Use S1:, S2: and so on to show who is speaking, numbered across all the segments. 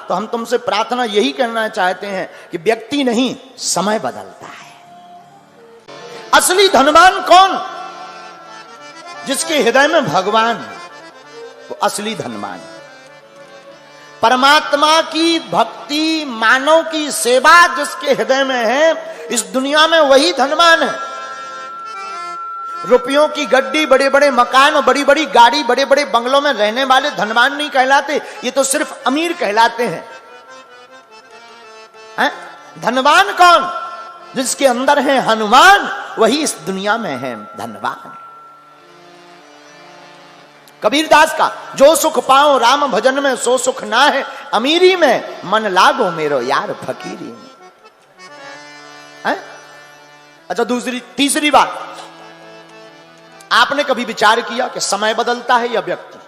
S1: तो हम तुमसे प्रार्थना यही करना चाहते हैं कि व्यक्ति नहीं, समय बदलता है। असली धनवान कौन? जिसके हृदय में भगवान है, वो असली धनवान है। परमात्मा की भक्ति, मानव की सेवा जिसके हृदय में है, इस दुनिया में वही धनवान है। रुपयों की गड्डी, बड़े बड़े मकान और बड़ी बड़ी गाड़ी, बड़े बड़े बंगलों में रहने वाले धनवान नहीं कहलाते, ये तो सिर्फ अमीर कहलाते हैं। धनवान कौन? जिसके अंदर है हनुमान, वही इस दुनिया में है धनवान। कबीरदास का जो सुख पाओ राम भजन में, सो सुख ना है अमीरी में, मन लागो मेरो यार फकीरी में। अच्छा, तीसरी बात, आपने कभी विचार किया कि समय बदलता है या व्यक्ति?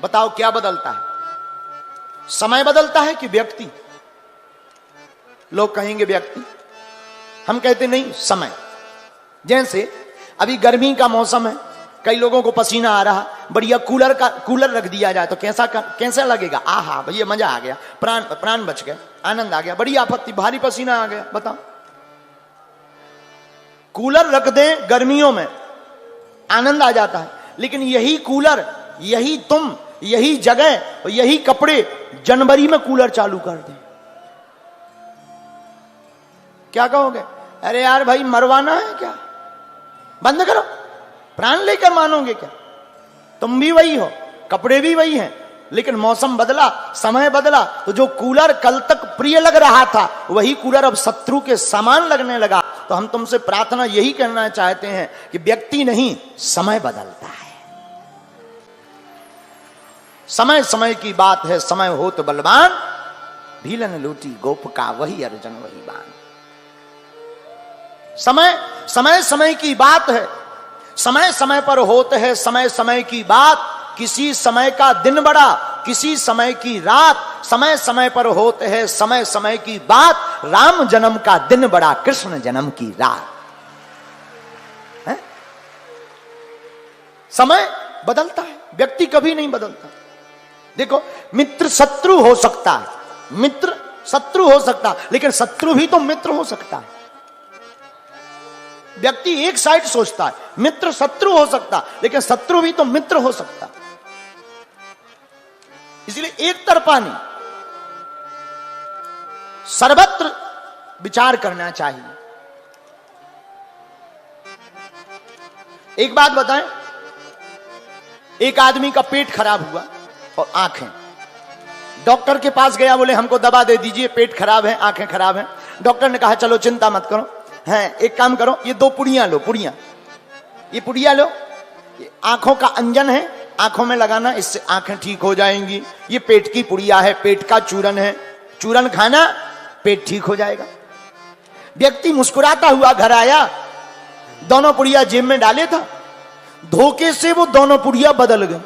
S1: बताओ क्या बदलता है, समय बदलता है कि व्यक्ति? लोग कहेंगे व्यक्ति, हम कहते नहीं, समय। जैसे अभी गर्मी का मौसम है, कई लोगों को पसीना आ रहा, बढ़िया कूलर रख दिया जाए तो कैसा लगेगा? आहा भैया मजा आ गया, प्राण बच गए, आनंद आ गया। बड़ी आपत्ति, भारी पसीना आ गया, बताओ। कूलर रख दें गर्मियों में, आनंद आ जाता है, लेकिन यही कूलर, यही तुम, यही जगह, यही कपड़े जनवरी में कूलर चालू कर दें, क्या कहोगे? अरे यार भाई, मरवाना है क्या? बंद करो। प्राण लेकर मानोगे क्या? तुम भी वही हो, कपड़े भी वही हैं, लेकिन मौसम बदला, समय बदला, तो जो कूलर कल तक प्रिय लग रहा था, वही कूलर अब शत्रु के समान लगने लगा। तो हम तुमसे प्रार्थना यही करना चाहते हैं कि व्यक्ति नहीं, समय बदलता है। समय समय की बात है, समय हो तो बलवान, भीलन लूटी गोप का वही अर्जुन वही बाण। समय समय की बात है, समय समय पर होते है समय समय की बात। किसी समय का दिन बड़ा, किसी समय की रात, समय समय पर होते है समय समय की बात। राम जन्म का दिन बड़ा, कृष्ण जन्म की रात है? समय बदलता है, व्यक्ति कभी नहीं बदलता। देखो, मित्र शत्रु हो सकता है, मित्र शत्रु हो सकता, लेकिन शत्रु भी तो मित्र हो सकता है। व्यक्ति एक साइड सोचता है, मित्र शत्रु हो सकता, लेकिन शत्रु भी तो मित्र हो सकता। इसलिए एक तरफा नहीं, सर्वत्र विचार करना चाहिए। एक बात बताएं, एक आदमी का पेट खराब हुआ और आंखें, डॉक्टर के पास गया, बोले हमको दवा दे दीजिए, पेट खराब है, आंखें खराब हैं। डॉक्टर ने कहा चलो चिंता मत करो, हैं एक काम करो, ये 2 पुड़ियां लो, ये पुड़िया लो, ये आंखों का अंजन है, आंखों में लगाना, इससे आंखें ठीक हो जाएंगी। ये पेट की पुड़िया है, पेट का चूरन है, चूरन खाना, पेट ठीक हो जाएगा। व्यक्ति मुस्कुराता हुआ घर आया, दोनों पुड़िया जेब में डाले था, धोखे से वो दोनों पुड़िया बदल गए।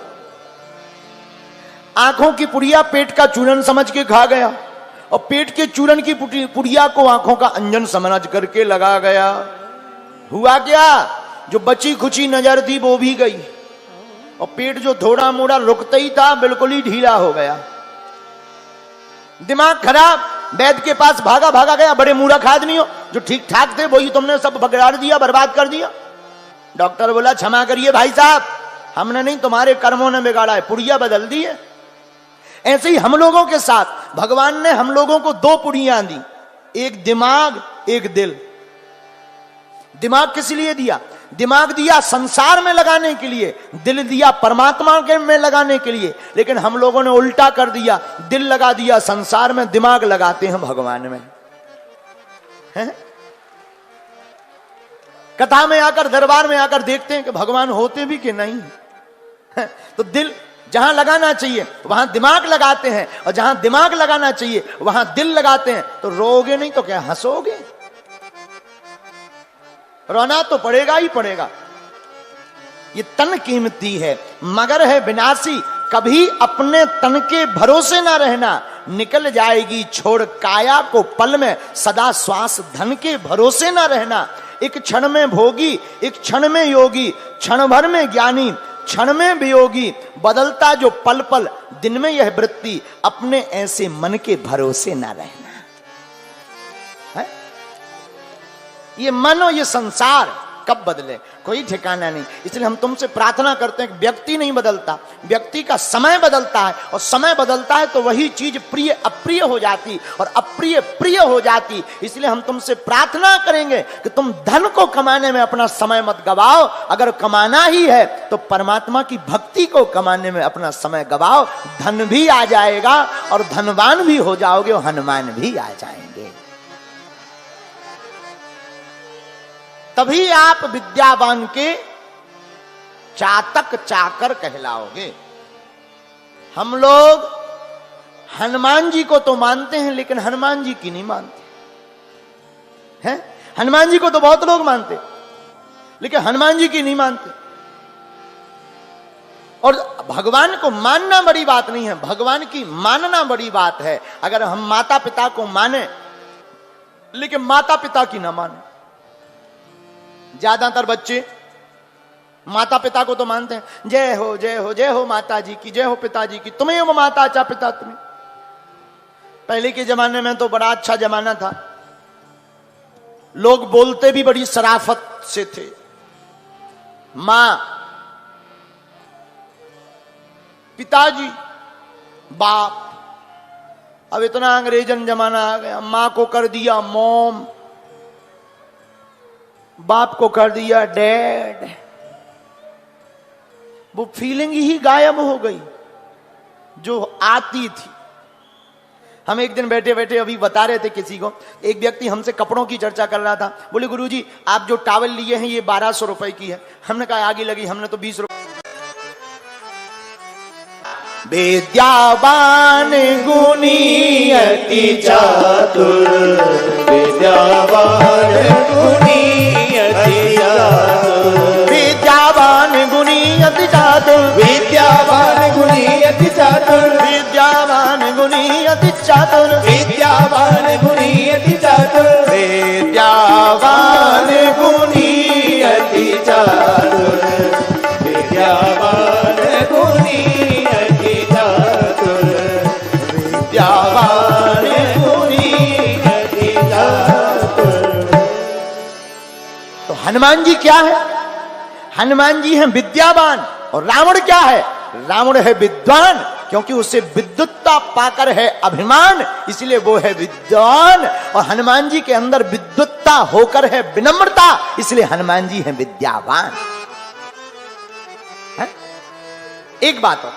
S1: आंखों की पुड़िया पेट का चूरन समझ के खा गया, और पेट के चूरन की पुड़िया को आंखों का अंजन समझ करके लगा गया। हुआ क्या? जो बची खुची नजर थी वो भी गई, और पेट जो थोड़ा मोड़ा रुकता ही था बिल्कुल ही ढीला हो गया। दिमाग खराब, वैद्य के पास भागा गया। बड़े मूर्ख आदमी हो, जो ठीक ठाक थे वही तुमने सब बगाड़ दिया, बर्बाद कर दिया। डॉक्टर बोला क्षमा करिए भाई साहब, हमने नहीं, तुम्हारे कर्मों ने बिगाड़ा है, पुड़िया बदल दी है। ऐसे ही हम लोगों के साथ भगवान ने हम लोगों को 2 पुड़ियां दी, एक दिमाग एक दिल। दिमाग किस लिए दिया? दिमाग दिया संसार में लगाने के लिए, दिल दिया परमात्मा के में लगाने के लिए। लेकिन हम लोगों ने उल्टा कर दिया, दिल लगा दिया संसार में, दिमाग लगाते हैं भगवान में। है? कथा में आकर, दरबार में आकर देखते हैं कि भगवान होते भी कि नहीं है? तो दिल जहां लगाना चाहिए वहां दिमाग लगाते हैं, और जहां दिमाग लगाना चाहिए वहां दिल लगाते हैं। तो रोगे नहीं तो क्या हंसोगे? रोना तो पड़ेगा ही पड़ेगा। ये तन कीमती है मगर है विनाशी, कभी अपने तन के भरोसे ना रहना, निकल जाएगी छोड़ काया को पल में, सदा श्वास धन के भरोसे ना रहना। एक क्षण में भोगी, एक क्षण में योगी, क्षण भर में ज्ञानी, क्षण में वियोगी, बदलता जो पल पल दिन में यह वृत्ति, अपने ऐसे मन के भरोसे ना रहना है? ये मन और ये संसार कब बदले कोई ठिकाना नहीं। इसलिए हम तुमसे प्रार्थना करते हैं कि व्यक्ति नहीं बदलता, व्यक्ति का समय बदलता है, और समय बदलता है तो वही चीज प्रिय अप्रिय हो जाती और अप्रिय प्रिय हो जाती। इसलिए हम तुमसे प्रार्थना करेंगे कि तुम धन को कमाने में अपना समय मत गवाओ, अगर कमाना ही है तो परमात्मा की भक्ति को कमाने में अपना समय गवाओ। धन भी आ जाएगा और धनवान भी हो जाओगे और हनुमान भी आ जाएंगे। तभी आप विद्यावान के चातक चाकर कहलाओगे। हम लोग हनुमान जी को तो मानते हैं लेकिन हनुमान जी की नहीं मानते हैं। हनुमान जी को तो बहुत लोग मानते लेकिन हनुमान जी की नहीं मानते। और भगवान को मानना बड़ी बात नहीं है, भगवान की मानना बड़ी बात है। अगर हम माता पिता को माने लेकिन माता पिता की ना माने। ज्यादातर बच्चे माता पिता को तो मानते हैं, जय हो जय हो जय हो माता जी की, जय हो पिताजी की, तुम्हें वो माता अच्छा पिता तुम्हें। पहले के जमाने में तो बड़ा अच्छा जमाना था, लोग बोलते भी बड़ी शराफत से थे। मां, पिताजी, बाप। अब इतना अंग्रेजन जमाना आ गया, मां को कर दिया मॉम, बाप को कर दिया डैड। वो फीलिंग ही गायब हो गई जो आती थी। हम एक दिन बैठे बैठे अभी बता रहे थे किसी को, एक व्यक्ति हमसे कपड़ों की चर्चा कर रहा था। बोले गुरुजी आप जो टॉवल लिए हैं ये 1200 रुपए की है। हमने कहा आगे लगी, हमने तो 20 रुपए। विद्यावान गुणी अति चातुर, विद्यावान गुणी अति चातुर, विद्यावान गुणी अति चातुर, विद्यावान गुणी अति चातुर, विद्यावान गुणी अति चातुर, विद्यावान गुणी अति चातुर, विद्यावान गुणी अति चातुर, विद्यावान गुणी तो हनुमान जी क्या है? हनुमान जी हैं विद्यावान। और रावण क्या है? रावण है विद्वान, क्योंकि उसे विद्वत्ता पाकर है अभिमान, इसलिए वो है विद्वान। और हनुमान जी के अंदर विद्वत्ता होकर है विनम्रता, इसलिए हनुमान जी हैं विद्यावान। है? एक बात और,